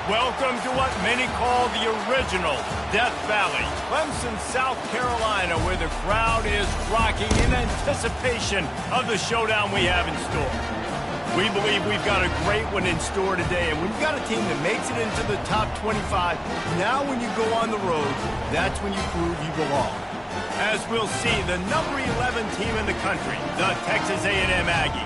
Welcome to what many call the original Death Valley, Clemson, South Carolina, where the crowd is rocking in anticipation of the showdown we have in store. We believe we've got a great one in store today, and when you've got a team that makes it into the top 25, now when you go on the road, that's when you prove you belong. As we'll see, the number 11 team in the country, the Texas A&M Aggies,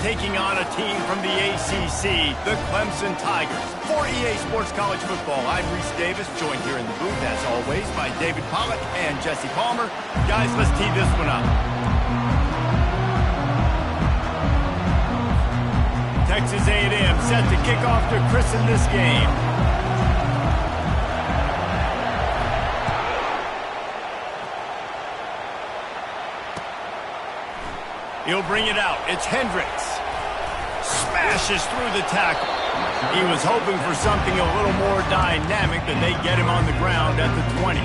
taking on a team from the ACC, the Clemson Tigers. For EA Sports College Football, I'm Reese Davis, joined here in the booth, as always, by David Pollack and Jesse Palmer. Guys, let's tee this one up. Texas A&M set to kick off to christen this game. He'll bring it out. It's Hendricks. Smashes through the tackle. He was hoping for something a little more dynamic, but they get him on the ground at the 20.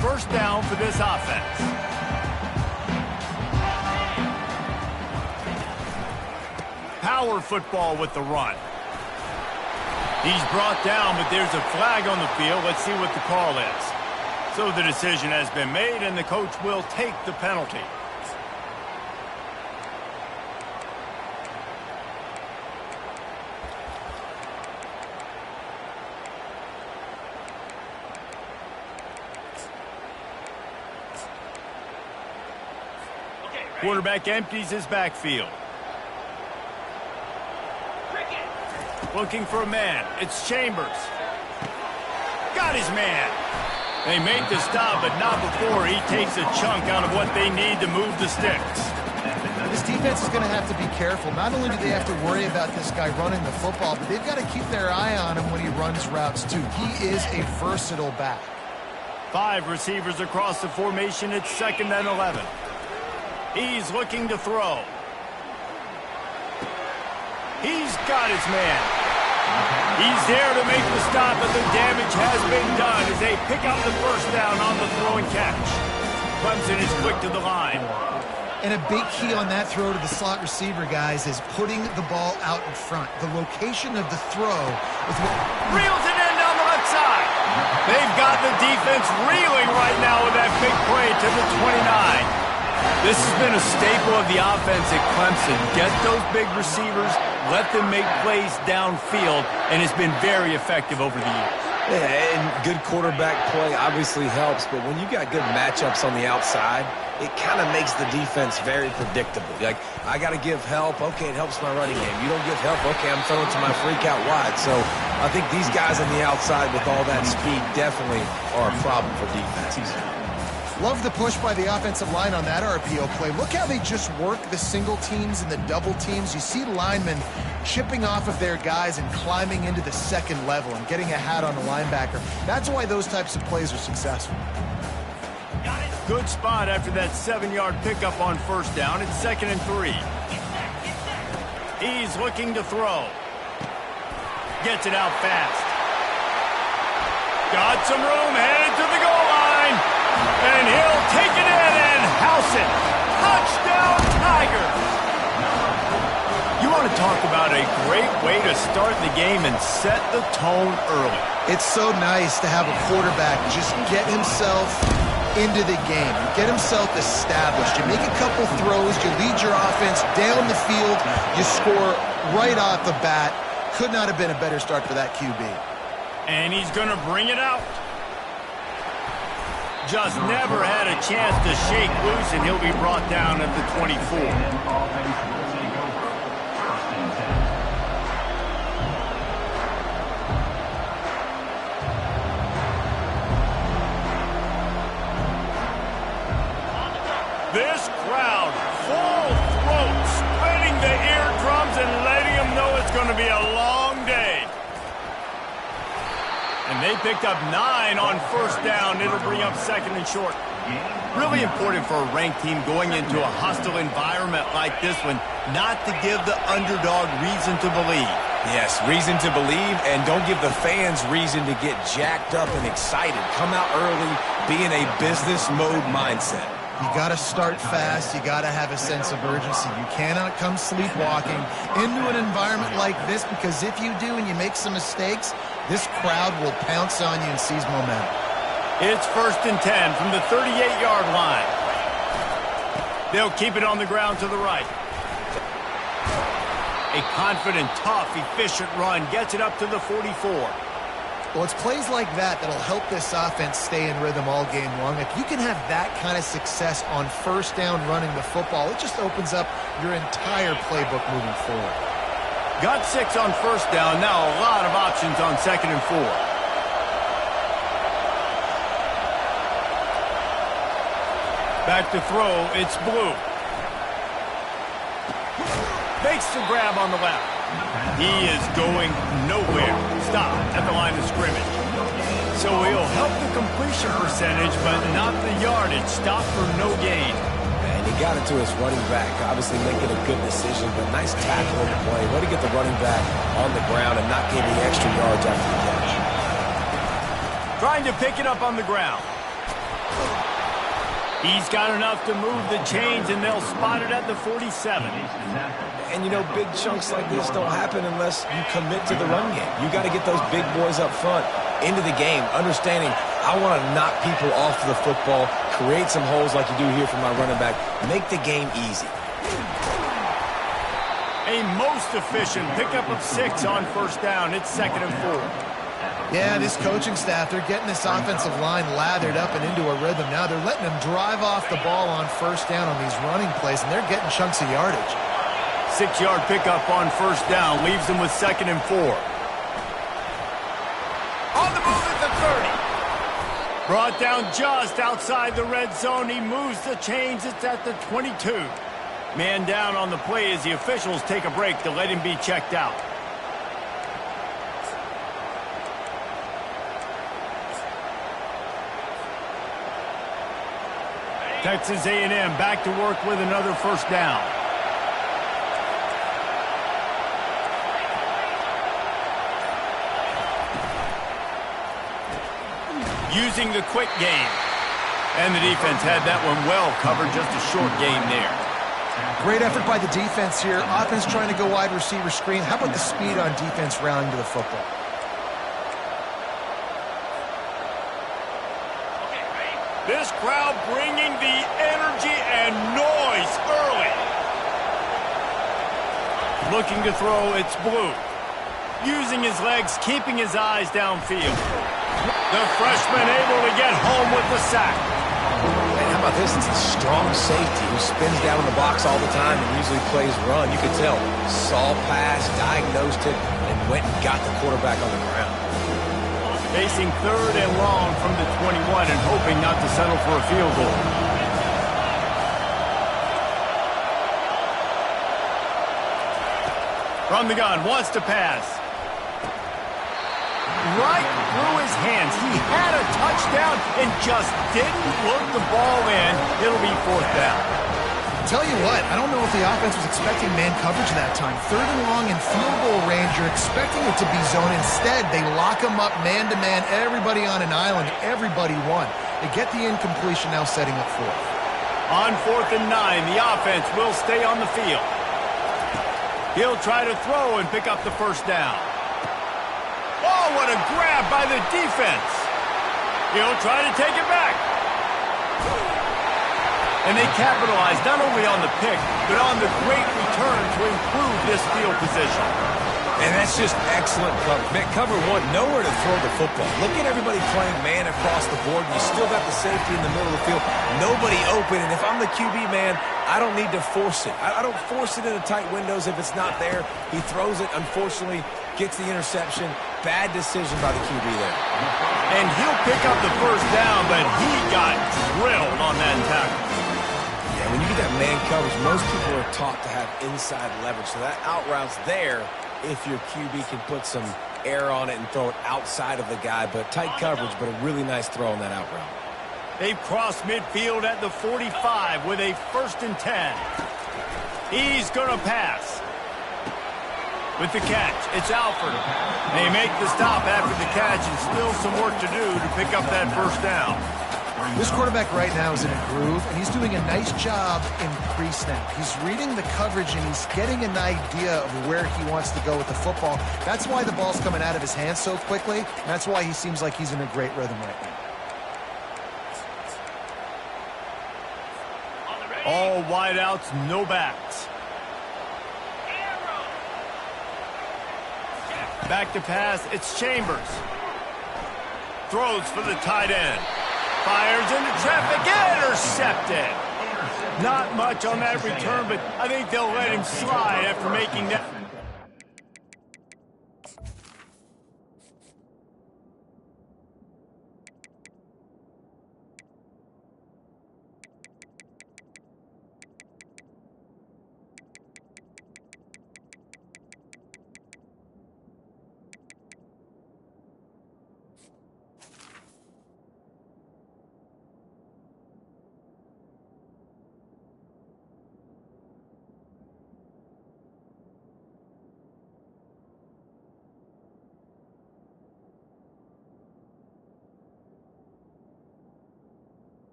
First down for this offense. Power football with the run. He's brought down, but there's a flag on the field. Let's see what the call is. So the decision has been made, and the coach will take the penalty. Quarterback empties his backfield. Looking for a man. It's Chambers. Got his man. They make the stop, but not before he takes a chunk out of what they need to move the sticks. This defense is going to have to be careful. Not only do they have to worry about this guy running the football, but they've got to keep their eye on him when he runs routes, too. He is a versatile back. 5 receivers across the formation. It's 2nd and 11. He's looking to throw. He's got his man. He's there to make the stop, but the damage has been done as they pick up the first down on the throw and catch. Clemson is quick to the line. And a big key on that throw to the slot receiver, guys, is putting the ball out in front. The location of the throw is what reels it in down the left side. They've got the defense reeling right now with that big play to the 29. This has been a staple of the offense at Clemson. Get those big receivers, let them make plays downfield, and it's been very effective over the years. Yeah, and good quarterback play obviously helps, but when you got good matchups on the outside, it kind of makes the defense very predictable. Like, I got to give help. Okay, it helps my running game. You don't give help. Okay, I'm throwing to my freak out wide. So I think these guys on the outside with all that speed definitely are a problem for defenses. Love the push by the offensive line on that RPO play. Look how they just work the single teams and the double teams. You see linemen chipping off of their guys and climbing into the second level and getting a hat on the linebacker. That's why those types of plays are successful. Good spot after that 7-yard pickup on first down. It's 2nd and 3. He's looking to throw. Gets it out fast. Got some room, headed to the goal line. And he'll take it in and house it. Touchdown, Tigers. You want to talk about a great way to start the game and set the tone early. It's so nice to have a quarterback just get himself into the game, get himself established. You make a couple throws, you lead your offense down the field, you score right off the bat. Could not have been a better start for that QB. And he's going to bring it out. Just never had a chance to shake loose, and he'll be brought down at the 24. This crowd, full throat, spreading the eardrums and letting them know it's going to be a long day. And they picked up 9 on first down. It'll bring up 2nd and short. Really important for a ranked team going into a hostile environment like this one not to give the underdog reason to believe. Yes, reason to believe, and don't give the fans reason to get jacked up and excited. Come out early, be in a business mode mindset. You got to start fast. You got to have a sense of urgency. You cannot come sleepwalking into an environment like this, because if you do and you make some mistakes, this crowd will pounce on you and seize momentum. It's 1st and 10 from the 38-yard line. They'll keep it on the ground to the right. A confident, tough, efficient run gets it up to the 44. Well, it's plays like that that'll help this offense stay in rhythm all game long. If you can have that kind of success on 1st down running the football, it just opens up your entire playbook moving forward. Got 6 on 1st down. Now a lot of options on 2nd and 4. Back to throw, it's Blue. Makes the grab on the left. He is going nowhere. Stop at the line of scrimmage. So he'll help the completion percentage, but not the yardage. Stop for no gain. And he got it to his running back, obviously making a good decision, but nice tackle in the play. Way to get the running back on the ground and not give the extra yards after the catch. Trying to pick it up on the ground. He's got enough to move the chains, and they'll spot it at the 47. And, you know, big chunks like this don't happen unless you commit to the run game. You got to get those big boys up front into the game, understanding I want to knock people off the football, create some holes like you do here for my running back, make the game easy. A most efficient pickup of 6 on 1st down. It's 2nd and 4. Yeah, this coaching staff, they're getting this offensive line lathered up and into a rhythm. Now they're letting them drive off the ball on 1st down on these running plays, and they're getting chunks of yardage. 6-yard pickup on 1st down leaves them with 2nd and 4. On the move at the 30. Brought down just outside the red zone. He moves the chains. It's at the 22. Man down on the play as the officials take a break to let him be checked out. Texas A&M back to work with another 1st down. Using the quick game. And the defense had that one well covered, just a short game there. Great effort by the defense here. Offense trying to go wide receiver screen. How about the speed on defense rounding to the football? This crowd bringing the energy and noise early. Looking to throw, it's Blue. Using his legs, keeping his eyes downfield. The freshman able to get home with the sack. Man, how about this? It's a strong safety who spins down in the box all the time and usually plays run. You could tell. Saw pass, diagnosed it, and went and got the quarterback on the ground. Facing 3rd and long from the 21 and hoping not to settle for a field goal. From the gun, wants to pass. Right through his hands. He had a touchdown and just didn't look the ball in. It'll be 4th down. Tell you what, I don't know if the offense was expecting man coverage that time. 3rd and long in field goal range, you're expecting it to be zone. Instead, they lock them up man-to-man, everybody on an island, everybody won. They get the incompletion, now setting up 4th. On 4th and 9, the offense will stay on the field. He'll try to throw and pick up the 1st down. Oh, what a grab by the defense. He'll try to take it back. And they capitalize not only on the pick, but on the great return to improve this field position. And that's just excellent cover. Man, cover 1, nowhere to throw the football. Look at everybody playing man across the board. You still got the safety in the middle of the field. Nobody open. And if I'm the QB, man, I don't need to force it. I don't force it into tight windows if it's not there. He throws it, unfortunately, gets the interception. Bad decision by the QB there. And he'll pick up the 1st down, but he got drilled on that tackle. Yeah, when you get that man coverage, most people are taught to have inside leverage. So that out route's there if your QB can put some air on it and throw it outside of the guy. But tight coverage, but a really nice throw on that out route. They've crossed midfield at the 45 with a 1st and 10. He's going to pass. With the catch, it's Alford. They make the stop after the catch and still some work to do to pick up that 1st down. This quarterback right now is in a groove, and he's doing a nice job in pre-snap. He's reading the coverage, and he's getting an idea of where he wants to go with the football. That's why the ball's coming out of his hands so quickly, and that's why he seems like he's in a great rhythm right now. All wideouts, no backs. Back to pass, it's Chambers. Throws for the tight end. Fires into traffic, intercepted. Not much on that return, but I think they'll let him slide after making that.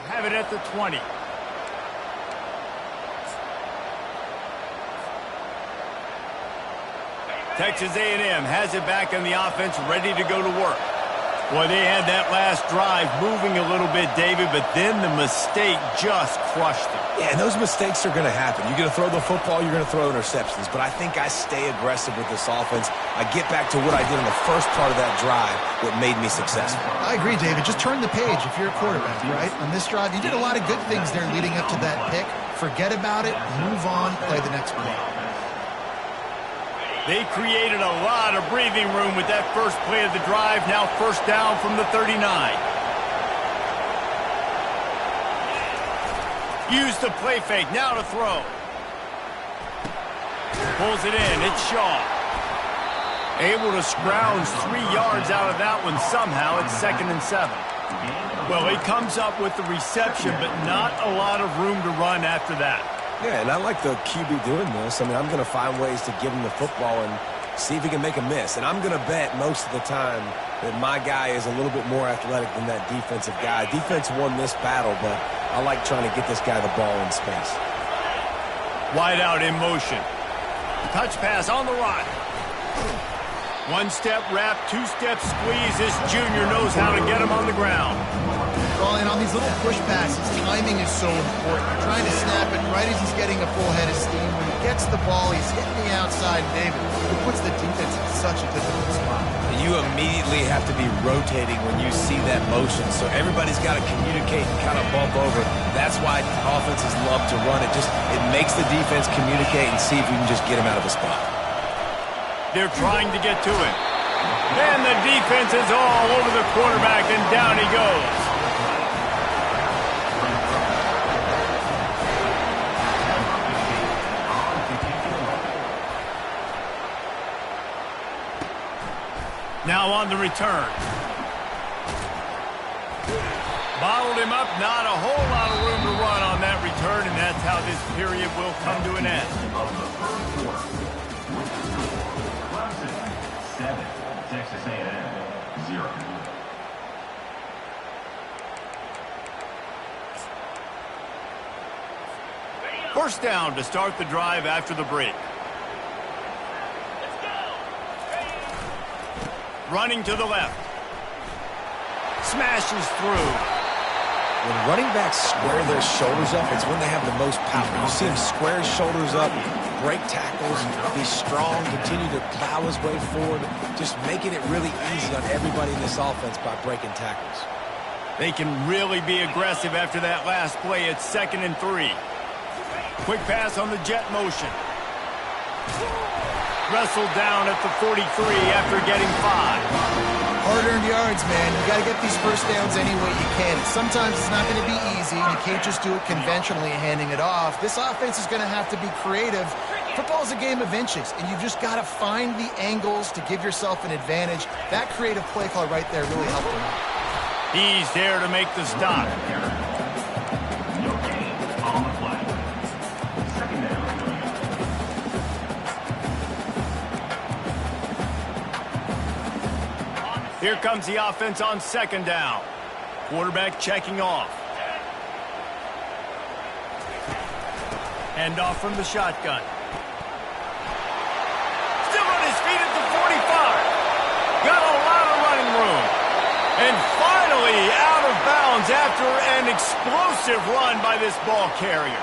Have it at the 20. Texas A&M has it back on the offense, ready to go to work. Boy, they had that last drive moving a little bit, David, but then the mistake just crushed them. Yeah, and those mistakes are going to happen. You're going to throw the football, you're going to throw interceptions. But I think I stay aggressive with this offense. I get back to what I did in the first part of that drive, what made me successful. I agree, David. Just turn the page if you're a quarterback, right? On this drive, you did a lot of good things there leading up to that pick. Forget about it, move on, play the next play. They created a lot of breathing room with that first play of the drive. Now 1st down from the 39. Use the play fake. Now to throw. Pulls it in. It's Shaw. Able to scrounge 3 yards out of that one somehow. It's 2nd and 7. Well, he comes up with the reception, but not a lot of room to run after that. Yeah, and I like the QB doing this. I mean, I'm going to find ways to give him the football and see if he can make a miss. And I'm going to bet most of the time that my guy is a little bit more athletic than that defensive guy. Defense won this battle, but I like trying to get this guy the ball in space. Wide out in motion. Touch pass on the run. 1-step wrap, 2-step squeeze. This junior knows how to get him on the ground. And on these little push passes, timing is so important. You're trying to snap it right as he's getting a full head of steam. When he gets the ball, he's hitting the outside, David. It puts the defense in such a difficult spot. You immediately have to be rotating when you see that motion, so everybody's got to communicate and kind of bump over. That's why offenses love to run it. It makes the defense communicate and see if we can just get him out of a spot. They're trying to get to him. And the defense is all over the quarterback, and down he goes. Now on the return. Bottled him up, not a whole lot of room to run on that return, and that's how this period will come to an end. 7, Texas A&M 0. First down to start the drive after the break. Running to the left. Smashes through. When running backs square their shoulders up, it's when they have the most power. You see him square his shoulders up, break tackles, be strong, continue to plow his way forward, just making it really easy on everybody in this offense by breaking tackles. They can really be aggressive after that last play. It's 2nd and 3. Quick pass on the jet motion. Wrestled down at the 43 after getting 5. Hard-earned yards, man. You got to get these first downs any way you can. Sometimes it's not going to be easy. You can't just do it conventionally handing it off. This offense is going to have to be creative Football is a game of inches, and you've just got to find the angles to give yourself an advantage. That creative play call right there really helped him out. He's there to make the stop. No gain on the play. Second down. Here comes the offense on second down. Quarterback checking off. Hand off from the shotgun. Still on his feet at the 45. Got a lot of running room. And finally out of bounds after an explosive run by this ball carrier.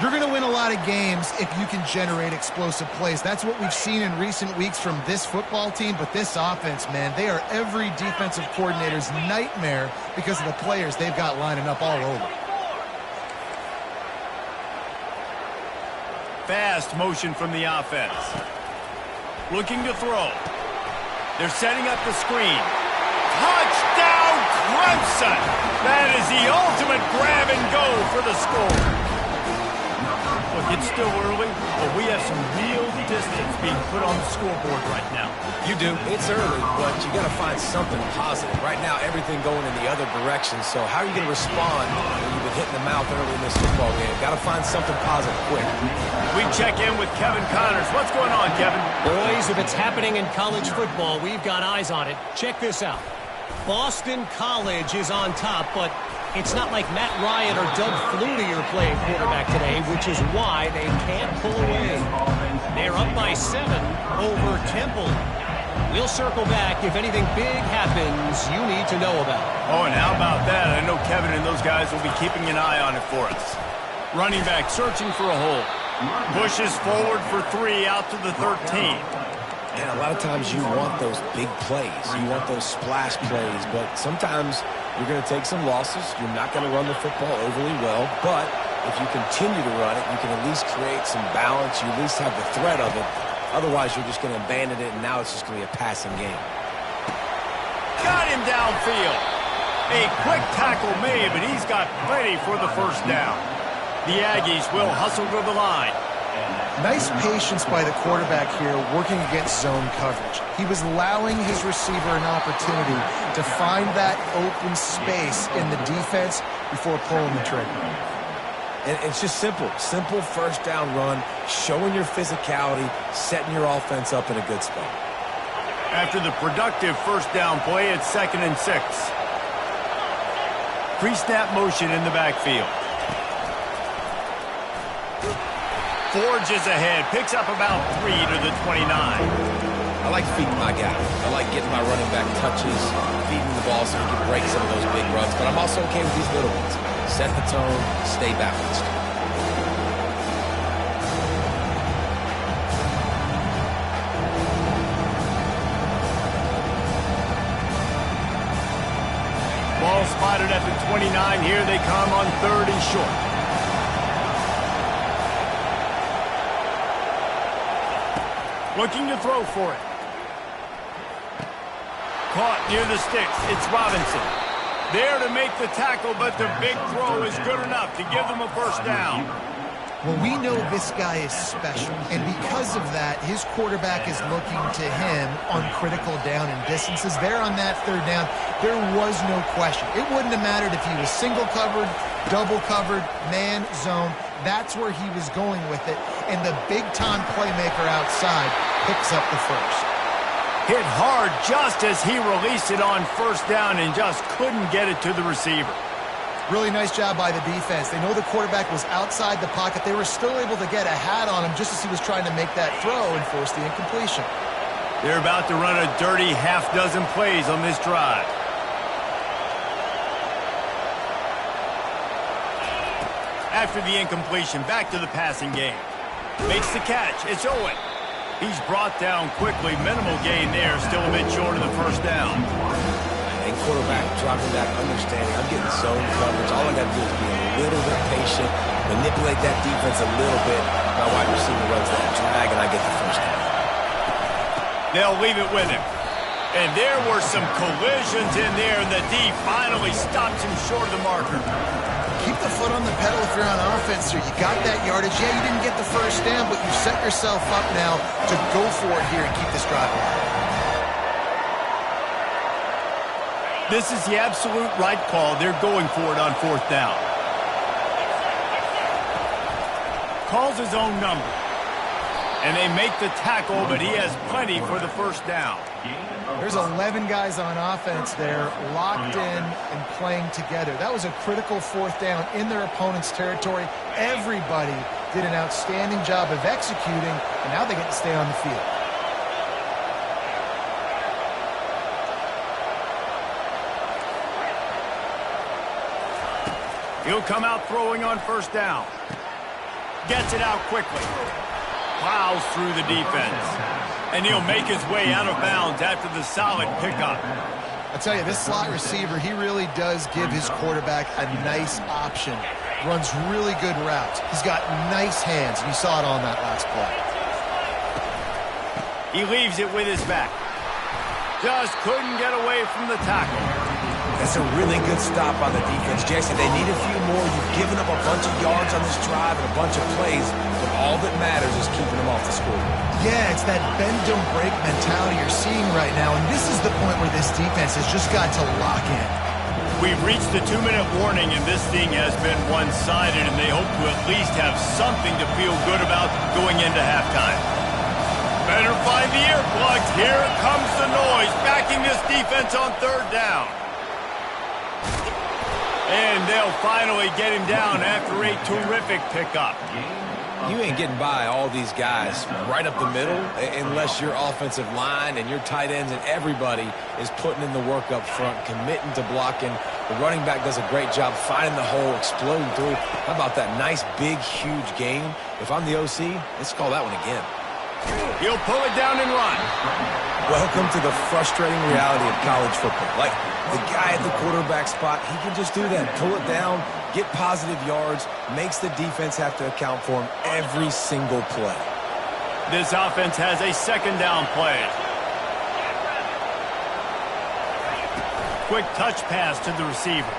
You're going to win a lot of games if you can generate explosive plays. That's what we've seen in recent weeks from this football team, but this offense, man, they are every defensive coordinator's nightmare because of the players they've got lining up all over. Fast motion from the offense. Looking to throw. They're setting up the screen. Touchdown, Clemson! That is the ultimate grab and go for the score. Look, it's still early, but we have some real distance being put on the scoreboard right now. You do. It's early, but you got to find something positive. Right now, everything going in the other direction. So how are you going to respond when you've been hitting the mouth early in this football game? Got to find something positive quick. We check in with Kevin Connors. What's going on, Kevin? Boys, if it's happening in college football, we've got eyes on it. Check this out. Boston College is on top, but it's not like Matt Ryan or Doug Flutie are playing quarterback today, which is why they can't pull away. They're up by 7 over Temple. We'll circle back if anything big happens you need to know about. Oh, and how about that? I know Kevin and those guys will be keeping an eye on it for us. Running back searching for a hole. Pushes forward for 3 out to the 13. And a lot of times you want those big plays. You want those splash plays, but sometimes you're going to take some losses. You're not going to run the football overly well, but if you continue to run it, you can at least create some balance. You at least have the threat of it. Otherwise, you're just going to abandon it, and now it's just going to be a passing game. Got him downfield. A quick tackle made, but he's got plenty for the first down. The Aggies will hustle to the line. Nice patience by the quarterback here working against zone coverage. He was allowing his receiver an opportunity to find that open space in the defense before pulling the trigger. And it's just simple. Simple first down run, showing your physicality, setting your offense up in a good spot. After the productive first down play, it's 2nd and 6. Pre-snap motion in the backfield. Forges ahead, picks up about 3 to the 29. I like feeding my guy. I like getting my running back touches, feeding the ball so he can break some of those big runs. But I'm also okay with these little ones. Set the tone, stay balanced. Ball spotted at the 29. Here they come on 3rd and short. Looking to throw for it. Caught near the sticks. It's Robinson. There to make the tackle, but the big throw is good enough to give them a first down. Well, we know this guy is special, and because of that, his quarterback is looking to him on critical down and distances. There on that 3rd down, there was no question. It wouldn't have mattered if he was single covered, double covered, man, zone. That's where he was going with it, and the big-time playmaker outside picks up the first. Hit hard just as he released it on first down and just couldn't get it to the receiver. Really nice job by the defense. They know the quarterback was outside the pocket. They were still able to get a hat on him just as he was trying to make that throw and force the incompletion. They're about to run a dirty half-dozen plays on this drive. After the incompletion, back to the passing game. Makes the catch. It's Owen. He's brought down quickly. Minimal gain there. Still a bit short of the first down. And quarterback dropping back, understanding I'm getting zone coverage. All I got to do is be a little bit patient, manipulate that defense a little bit. My wide receiver runs that drag, and I get the first down. They'll leave it with him. And there were some collisions in there, and the D finally stops him short of the marker. Keep the foot on the pedal if you're on offense here. You got that yardage. Yeah, you didn't get the first down, but you set yourself up now to go for it here and keep this drive alive. This is the absolute right call. They're going for it on 4th down. Calls his own number. And they make the tackle, but he has plenty for the first down. There's 11 guys on offense there, locked in and playing together. That was a critical 4th down in their opponent's territory. Everybody did an outstanding job of executing, and now they get to stay on the field. He'll come out throwing on 1st down. Gets it out quickly. Plows through the defense. And he'll make his way out of bounds after the solid pickup. I tell you, this slot receiver, he really does give his quarterback a nice option. Runs really good routes. He's got nice hands, and you saw it on that last play. He leaves it with his back. Just couldn't get away from the tackle. That's a really good stop on the defense, Jason. They need a few more. You've given up a bunch of yards on this drive and a bunch of plays, but all that matters is keeping them off the score. Yeah, it's that bend, don't break mentality you're seeing right now, and this is the point where this defense has just got to lock in. We've reached the 2-minute warning, and this thing has been one-sided, and they hope to at least have something to feel good about going into halftime. Better find the earplugs. Here comes the noise, backing this defense on 3rd down. And they'll finally get him down after a terrific pickup. You ain't getting by all these guys right up the middle unless your offensive line and your tight ends and everybody is putting in the work up front, committing to blocking. The running back does a great job finding the hole, exploding through. How about that nice, big, huge game? If I'm the OC, let's call that one again. He'll pull it down and run. Welcome to the frustrating reality of college football. Like, the guy at the quarterback spot, he can just do that. Pull it down, get positive yards, makes the defense have to account for him every single play. This offense has a 2nd down play. Quick touch pass to the receiver.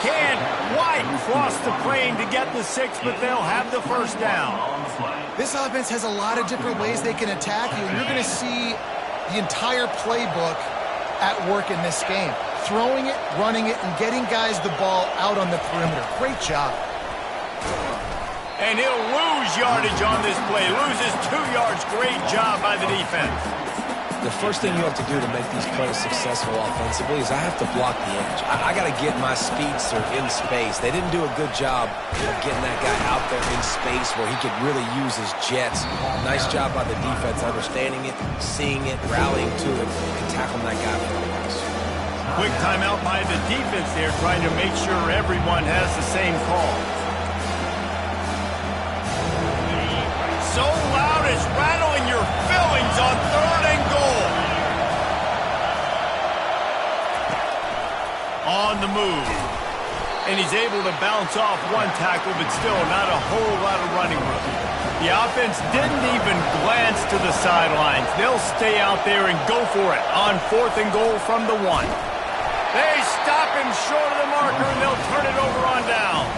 Can't quite cross the plane to get the 6, but they'll have the 1st down. This offense has a lot of different ways they can attack you, and you're going to see the entire playbook at work in this game. Throwing it, running it, and getting guys the ball out on the perimeter. Great job. And he'll lose yardage on this play. Loses 2 yards. Great job by the defense. The first thing you have to do to make these plays successful offensively is I have to block the edge. I got to get my speedster in space. They didn't do a good job of getting that guy out there in space where he could really use his jets. Nice job by the defense, understanding it, seeing it, rallying to it, and tackling that guy for the loss. Quick timeout by the defense there, trying to make sure everyone has the same call. So loud it's rattling your fillings on 3rd and goal. On the move. And he's able to bounce off one tackle, but still not a whole lot of running room. The offense didn't even glance to the sidelines. They'll stay out there and go for it on 4th and goal from the 1. They stop him short of the marker, and they'll turn it over on downs.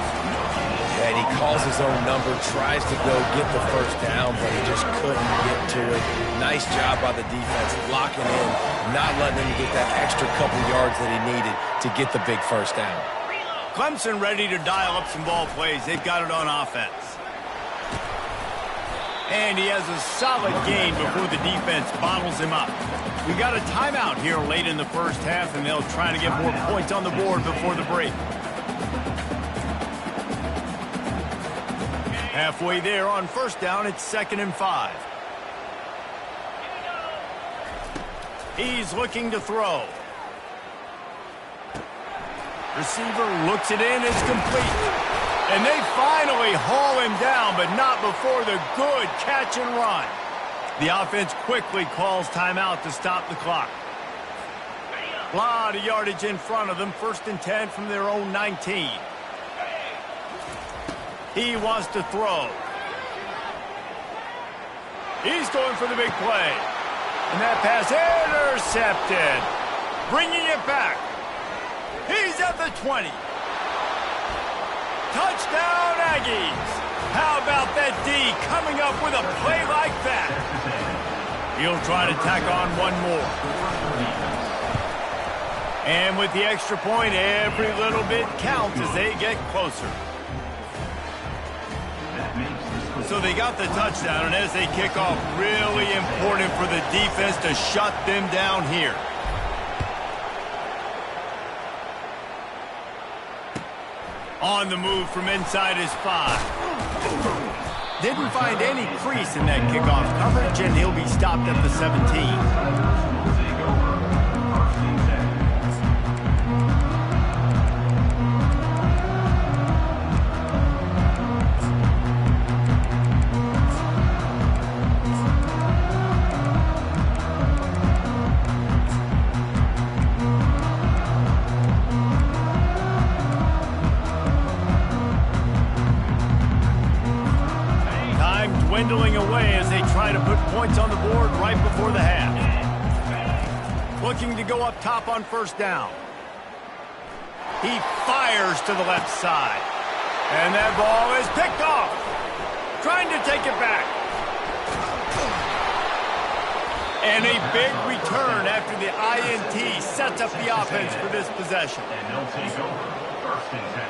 And he calls his own number, tries to go get the 1st down, but he just couldn't get to it. Nice job by the defense, locking in, not letting him get that extra couple yards that he needed to get the big 1st down. Clemson ready to dial up some ball plays. They've got it on offense. And he has a solid gain before the defense bottles him up. We got a timeout here late in the 1st half, and they'll try to get more points on the board before the break. Halfway there on 1st down, it's 2nd and 5. He's looking to throw. Receiver looks it in, it's complete. And they finally haul him down, but not before the good catch and run. The offense quickly calls timeout to stop the clock. A lot of yardage in front of them, 1st and 10 from their own 19. He wants to throw. He's going for the big play. And that pass intercepted. bringing it back. He's at the 20. Touchdown, Aggies. How about that D coming up with a play like that? He'll try to tack on one more. And with the extra point, every little bit counts as they get closer. So they got the touchdown, and as they kick off, really important for the defense to shut them down here. On the move from inside his 5. Didn't find any crease in that kickoff coverage, and he'll be stopped at the 17. Dwindling away as they try to put points on the board right before the half. Looking to go up top on first down. He fires to the left side. And that ball is picked off. Trying to take it back. And a big return after the INT sets up the offense for this possession. And they'll take over. First and 10.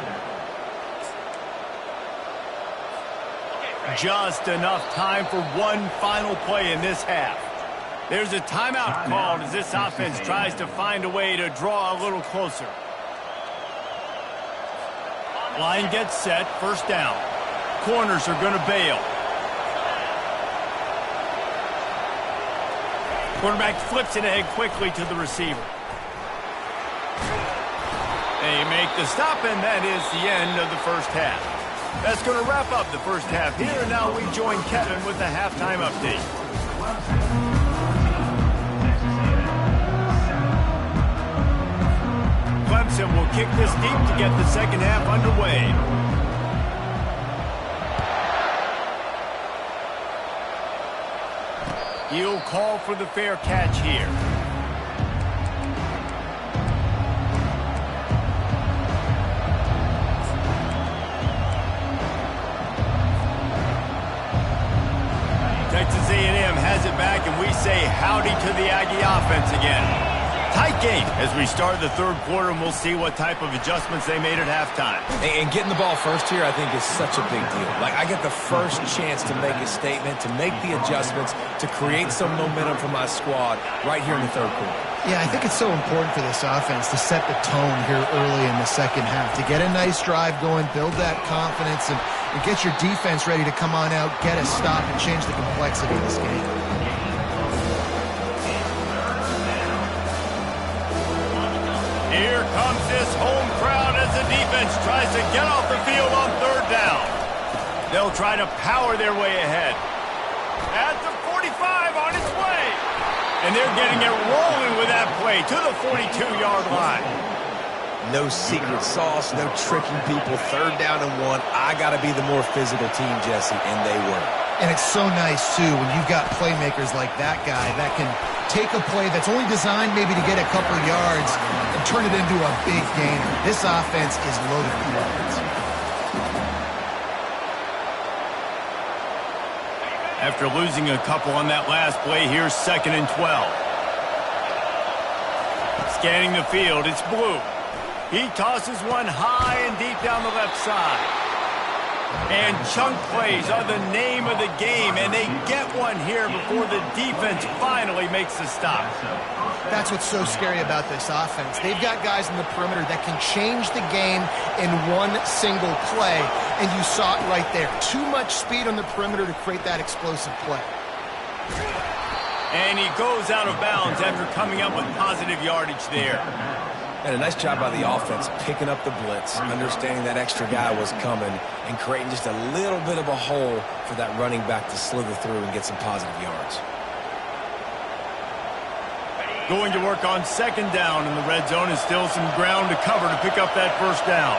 Just enough time for one final play in this half. There's a timeout called as this offense tries to find a way to draw a little closer. Line gets set, first down. Corners are going to bail. Quarterback flips it ahead quickly to the receiver. They make the stop, and that is the end of the first half. That's going to wrap up the first half here, and now we join Kevin with the halftime update. Clemson will kick this deep to get the second half underway. He'll call for the fair catch here. Texas A&M has it back, and we say howdy to the Aggie offense again. Tight game as we start the third quarter, and we'll see what type of adjustments they made at halftime. And getting the ball first here, I think, is such a big deal. Like, I get the first chance to make a statement, to make the adjustments, to create some momentum for my squad right here in the third quarter. Yeah, I think it's so important for this offense to set the tone here early in the second half, to get a nice drive going, build that confidence, and get your defense ready to come on out, get a stop, and change the complexity of this game. Here comes this home crowd as the defense tries to get off the field on third down. They'll try to power their way ahead. At the 45 on its way. And they're getting it rolling with that play to the 42-yard line. No secret sauce, no tricking people. Third down and 1. I got to be the more physical team, Jesse, and they were. And it's so nice, too, when you've got playmakers like that guy that can take a play that's only designed maybe to get a couple of yards and turn it into a big gainer. This offense is loaded with weapons. After losing a couple on that last play, here's 2nd and 12. Scanning the field, it's Blue. He tosses one high and deep down the left side. And chunk plays are the name of the game, and they get one here before the defense finally makes the stop. That's what's so scary about this offense. They've got guys in the perimeter that can change the game in one single play, and you saw it right there. Too much speed on the perimeter to create that explosive play. And he goes out of bounds after coming up with positive yardage there. And a nice job by the offense picking up the blitz, understanding that extra guy was coming, and creating just a little bit of a hole for that running back to slither through and get some positive yards. Going to work on 2nd down in the red zone, and still some ground to cover to pick up that first down.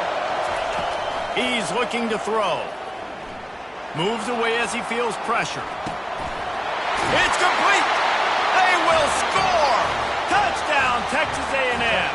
He's looking to throw. Moves away as he feels pressure. It's complete! They will score! Touchdown, Texas A&M.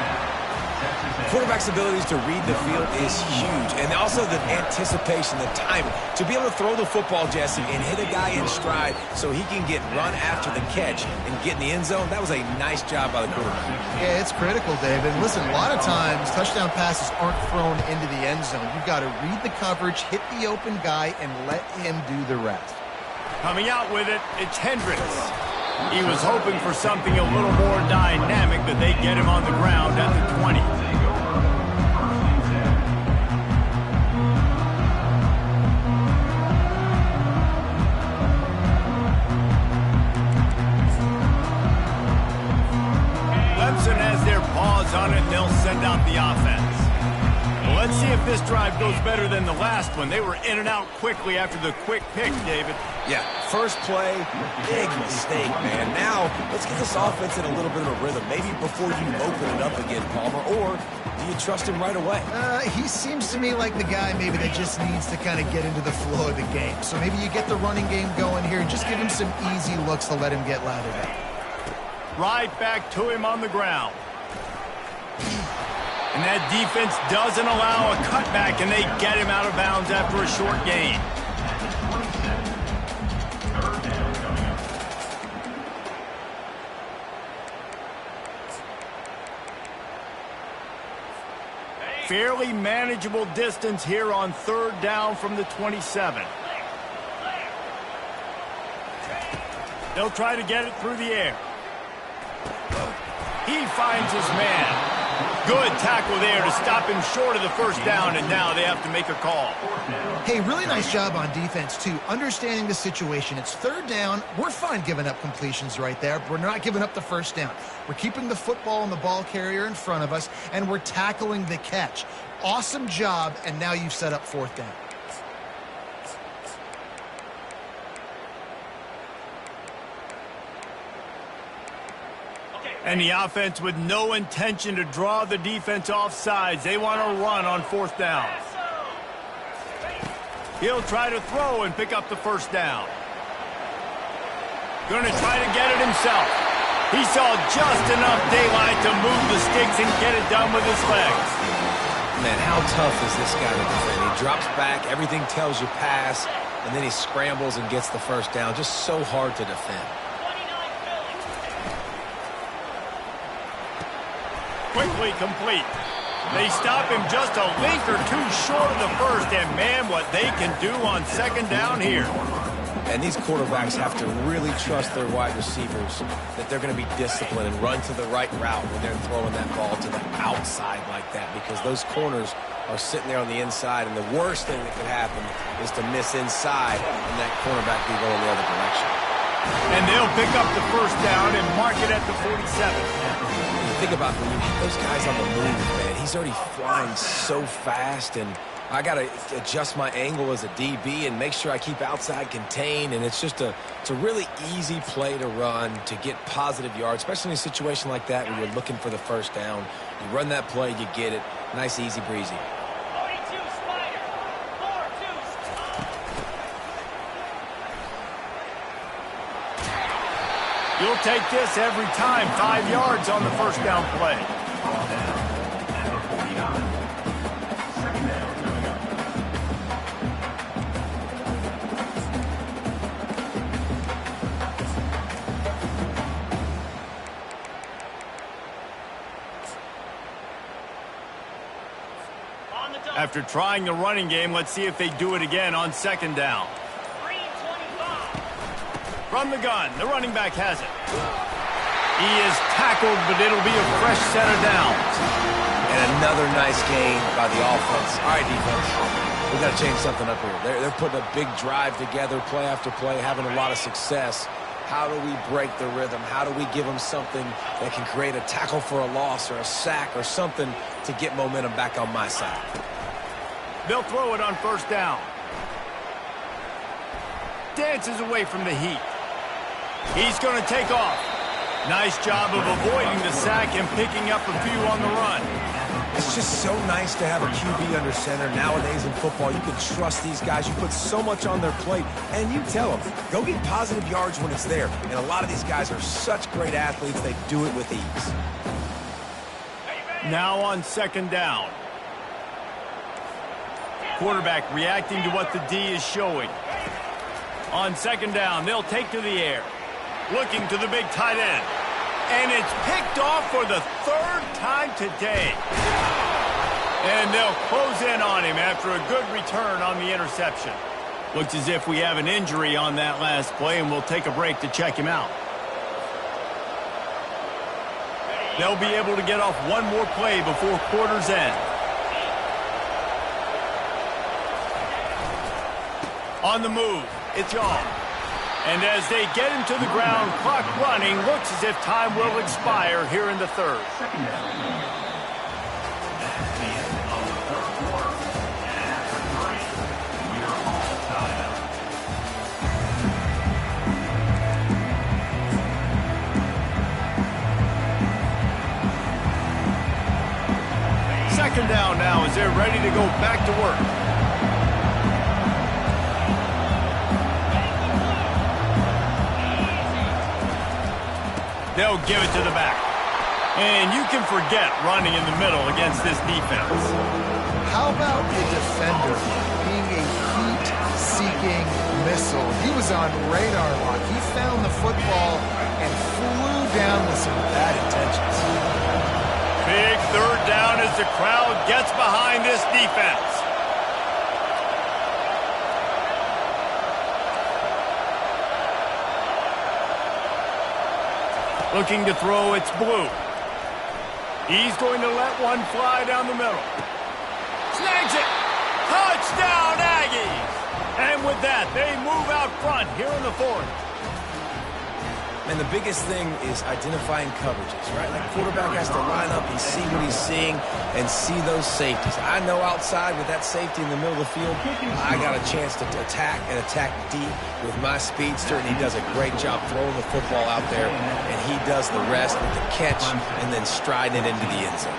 Quarterback's abilities to read the field is huge. And also the anticipation, the timing. To be able to throw the football, Jesse, and hit a guy in stride so he can get run after the catch and get in the end zone, that was a nice job by the quarterback. Yeah, it's critical, David. Listen, a lot of times touchdown passes aren't thrown into the end zone. You've got to read the coverage, hit the open guy, and let him do the rest. Coming out with it, it's Hendricks. He was hoping for something a little more dynamic, but they get him on the ground at the 20. Clemson has their paws on it, and they'll send out the offense. Well, let's see if this drive goes better than the last one. They were in and out quickly after the quick pick, David. Yeah, first play, big mistake, man. Now, let's get this offense in a little bit of a rhythm. Maybe before you open it up again, Palmer, or do you trust him right away? He seems to me like the guy maybe that just needs to kind of get into the flow of the game. So maybe you get the running game going here and just give him some easy looks to let him get lathered up. Right back to him on the ground. And that defense doesn't allow a cutback, and they get him out of bounds after a short gain. Fairly manageable distance here on third down from the 27. They'll try to get it through the air. He finds his man. Good tackle there to stop him short of the first down, and now they have to make a call. Hey, really nice job on defense, too. Understanding the situation. It's third down. We're fine giving up completions right there. We're not giving up the first down. We're keeping the football and the ball carrier in front of us, and we're tackling the catch. Awesome job, and now you've set up fourth down. And the offense with no intention to draw the defense off sides. They want to run on fourth down. He'll try to throw and pick up the first down. Going to try to get it himself. He saw just enough daylight to move the sticks and get it done with his legs. Man, how tough is this guy to defend? He drops back, everything tells you pass, and then he scrambles and gets the first down. Just so hard to defend. Quickly complete. They stop him just a link or two short of the first, and man, what they can do on second down here. And these quarterbacks have to really trust their wide receivers that they're going to be disciplined and run to the right route when they're throwing that ball to the outside like that, because those corners are sitting there on the inside, and the worst thing that could happen is to miss inside and that cornerback be going the other direction. And they'll pick up the first down and mark it at the 47. Think about when you hit those guys on the move, man. He's already flying so fast, and I got to adjust my angle as a DB and make sure I keep outside contained, and it's just it's a really easy play to run to get positive yards, especially in a situation like that where you're looking for the first down. You run that play, you get it. Nice, easy breezy. You'll take this every time. 5 yards on the first down play. After trying the running game, let's see if they do it again on second down. From the gun, the running back has it. He is tackled, but it'll be a fresh set of downs. And another nice gain by the offense. All right, defense, we got to change something up here. They're putting a big drive together, play after play, having a lot of success. How do we break the rhythm? How do we give them something that can create a tackle for a loss or a sack or something to get momentum back on my side? They'll throw it on first down. Dances away from the heat. He's going to take off. Nice job of avoiding the sack and picking up a few on the run. It's just so nice to have a QB under center. Nowadays in football, you can trust these guys. You put so much on their plate, and you tell them, go get positive yards when it's there. And a lot of these guys are such great athletes, they do it with ease. Now on second down. Quarterback reacting to what the D is showing. On second down, they'll take to the air. Looking to the big tight end. And it's picked off for the third time today. And they'll close in on him after a good return on the interception. Looks as if we have an injury on that last play, and we'll take a break to check him out. They'll be able to get off one more play before quarter's end. On the move, it's on. And as they get him to the ground, clock running, looks as if time will expire here in the third. Second down. At the end of the third quarter, and after 3, we are all tied up. Second down now as they're ready to go back to work. They'll give it to the back. And you can forget running in the middle against this defense. How about the defender being a heat-seeking missile? He was on radar lock. He found the football and flew down with some bad intentions. Big third down as the crowd gets behind this defense. Looking to throw, it's Blue. He's going to let one fly down the middle. Snags it! Touchdown, Aggies! And with that, they move out front here in the fourth. And the biggest thing is identifying coverages, right? Like quarterback has to line up and see what he's seeing and see those safeties. I know outside with that safety in the middle of the field, I got a chance to attack and attack deep with my speedster, and he does a great job throwing the football out there, and he does the rest with the catch and then striding it into the end zone.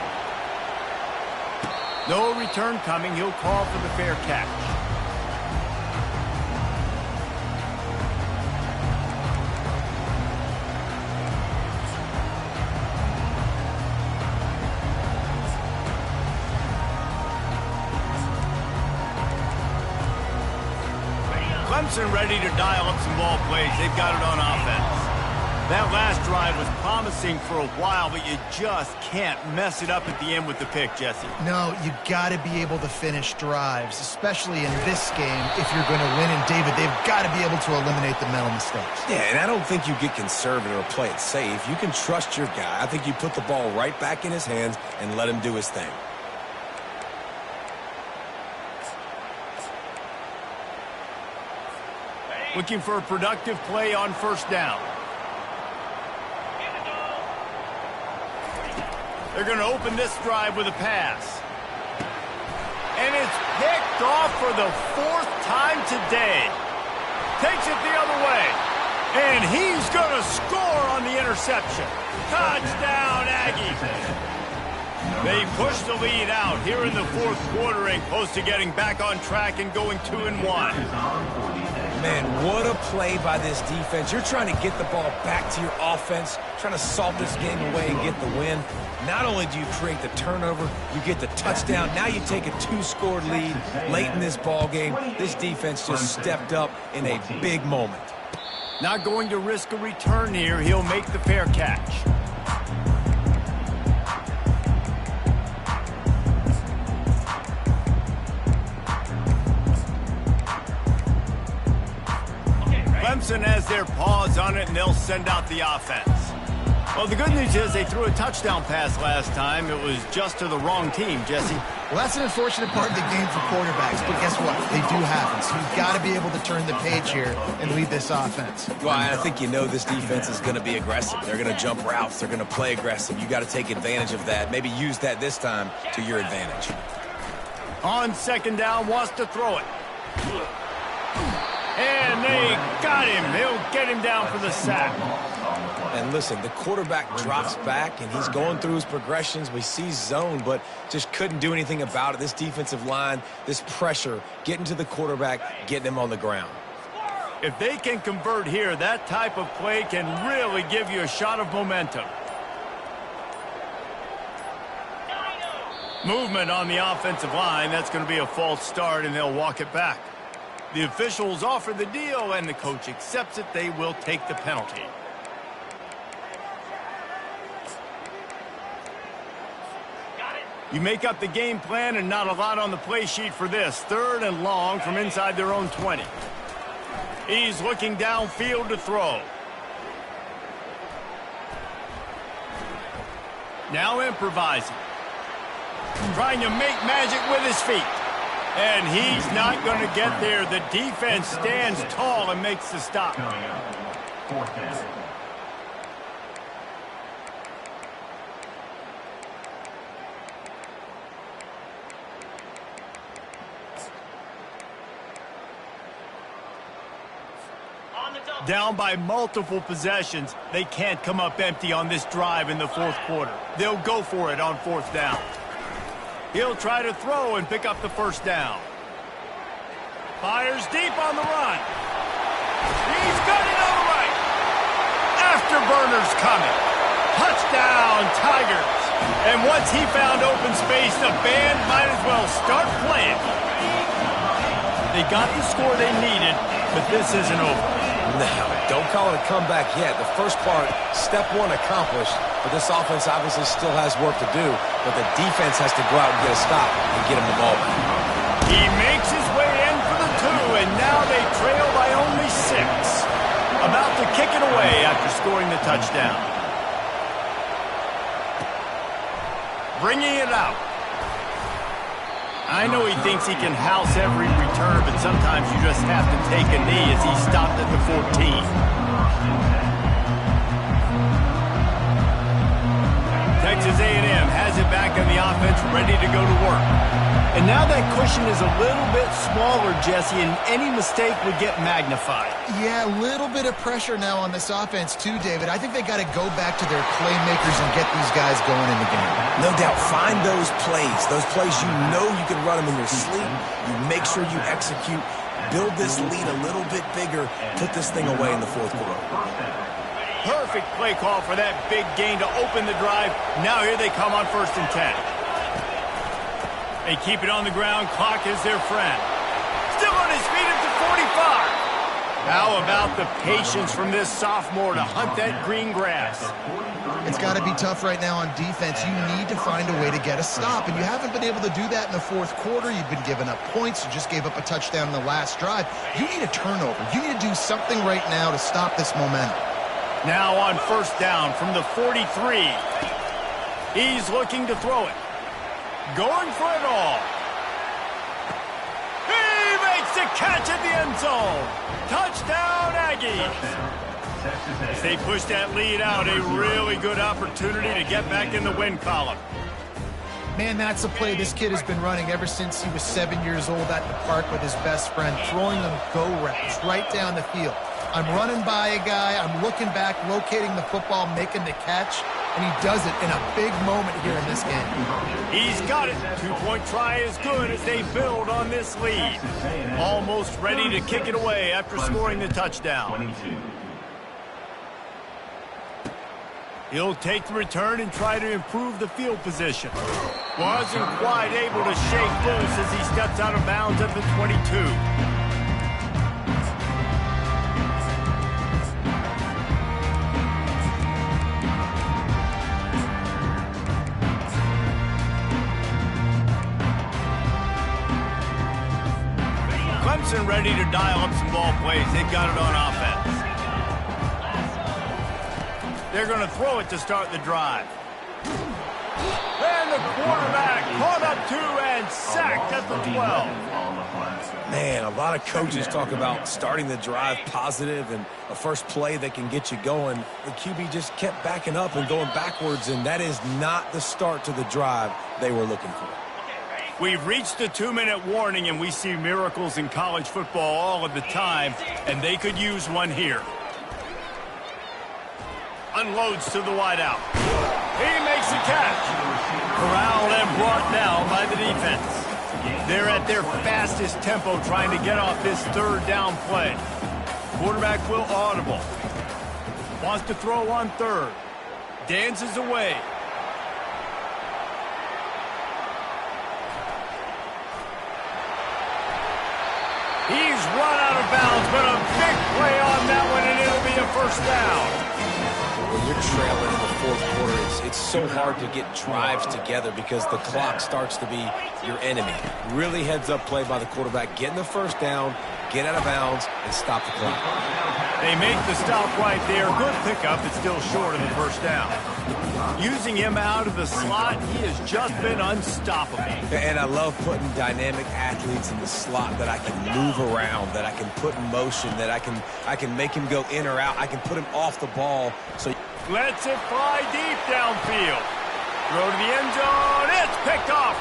No return coming. He'll call for the fair catch. Clemson ready to dial up some ball plays. They've got it on offense. That last drive was promising for a while, but you just can't mess it up at the end with the pick, Jesse. No, you got to be able to finish drives, especially in this game if you're going to win. And, David, they've got to be able to eliminate the mental mistakes. Yeah, and I don't think you get conservative or play it safe. You can trust your guy. I think you put the ball right back in his hands and let him do his thing. Looking for a productive play on first down. They're going to open this drive with a pass. And it's picked off for the fourth time today. Takes it the other way. And he's going to score on the interception. Touchdown, Aggies. They push the lead out here in the fourth quarter and close to getting back on track and going 2-1. Man, what a play by this defense. You're trying to get the ball back to your offense, trying to salt this game away and get the win. Not only do you create the turnover, you get the touchdown. Now you take a 2-score lead late in this ball game. This defense just stepped up in a big moment. Not going to risk a return here. He'll make the fair catch. Clemson has their paws on it, and they'll send out the offense. Well, the good news is they threw a touchdown pass last time. It was just to the wrong team, Jesse. Well, that's an unfortunate part of the game for quarterbacks, but guess what? They do happen, so you've got to be able to turn the page here and lead this offense. Well, I think you know this defense is going to be aggressive. They're going to jump routes. They're going to play aggressive. You got to take advantage of that. Maybe use that this time to your advantage. On second down, wants to throw it. And they got him. They'll get him down for the sack. on the play. And listen, the quarterback drops back, and he's going through his progressions. We see zone, but just couldn't do anything about it. This defensive line, this pressure, getting to the quarterback, getting him on the ground. If they can convert here, that type of play can really give you a shot of momentum. Movement on the offensive line. That's going to be a false start, and they'll walk it back. The officials offer the deal, and the coach accepts it. They will take the penalty. You make up the game plan, and not a lot on the play sheet for this. 3rd and long from inside their own 20. He's looking downfield to throw. Now improvising. Trying to make magic with his feet. And he's not going to get there. The defense stands tall and makes the stop. Coming up, 4th down. Down by multiple possessions. They can't come up empty on this drive in the 4th quarter. They'll go for it on 4th down. He'll try to throw and pick up the 1st down. Fires deep on the run. He's got it on the right. Afterburners coming. Touchdown, Tigers. And once he found open space, the band might as well start playing. They got the score they needed, but this isn't over. No, don't call it a comeback yet. The first part, step 1 accomplished, but this offense obviously still has work to do, but the defense has to go out and get a stop and get him the ball back. He makes his way in for the 2, and now they trail by only 6. About to kick it away after scoring the touchdown. Bringing it out. I know he thinks he can house every return, but sometimes you just have to take a knee as he stopped at the 14. Texas A&M has it back on the offense, ready to go to work. And now that cushion is a little bit smaller, Jesse, and any mistake would get magnified. Yeah, a little bit of pressure now on this offense too, David. I think they got to go back to their playmakers and get these guys going in the game. No doubt, find those plays you know you can run them in your sleep. You make sure you execute, build this lead a little bit bigger, put this thing away in the 4th quarter. Perfect play call for that big gain to open the drive. Now here they come on 1st and 10. They keep it on the ground. Clock is their friend. Still on his feet at the 45. How about the patience from this sophomore to hunt that green grass? It's got to be tough right now on defense. You need to find a way to get a stop, and you haven't been able to do that in the 4th quarter. You've been giving up points. You just gave up a touchdown in the last drive. You need a turnover. You need to do something right now to stop this momentum. Now on 1st down from the 43. He's looking to throw it. Going for it all. He makes the catch at the end zone. Touchdown, Aggies. As they push that lead out, a really good opportunity to get back in the win column. Man, that's a play this kid has been running ever since he was 7 years old at the park with his best friend, throwing them go routes right down the field. I'm running by a guy, I'm looking back, locating the football, making the catch, and he does it in a big moment here in this game. He's got it. 2-point try is good as they build on this lead. Almost ready to kick it away after scoring the touchdown. He'll take the return and try to improve the field position. Wasn't quite able to shake loose as he steps out of bounds at the 22. Clemson ready to dial up some ball plays. They've got it on offense. They're going to throw it to start the drive. And the quarterback caught up to and sacked at the 12. Man, a lot of coaches talk about starting the drive positive and a first play that can get you going. The QB just kept backing up and going backwards, and that is not the start to the drive they were looking for. We've reached the 2-minute warning, and we see miracles in college football all of the time, and they could use one here. unloads to the wideout. He makes the catch. Corralled and brought down by the defense. They're at their fastest tempo trying to get off this third down play. Quarterback will audible. Wants to throw on third. Dances away. He's run out of bounds, but a big play on that one, and it'll be a first down. When you're trailing in the fourth quarter, it's so hard to get drives together because the clock starts to be your enemy. Really heads-up play by the quarterback. Get in the first down, get out of bounds, and stop the clock. They make the stop right there. Good pickup. It's still short of the first down. Using him out of the slot, he has just been unstoppable. And I love putting dynamic athletes in the slot that I can move around, that I can put in motion, that I can make him go in or out. I can put him off the ball. So lets it fly deep downfield. Throw to the end zone. It's picked off.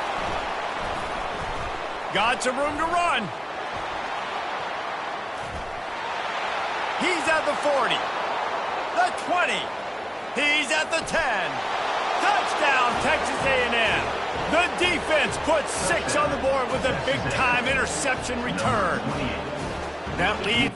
Got some room to run. He's at the 40, the 20. He's at the 10. Touchdown, Texas A&M. The defense puts 6 on the board with a big-time interception return. That lead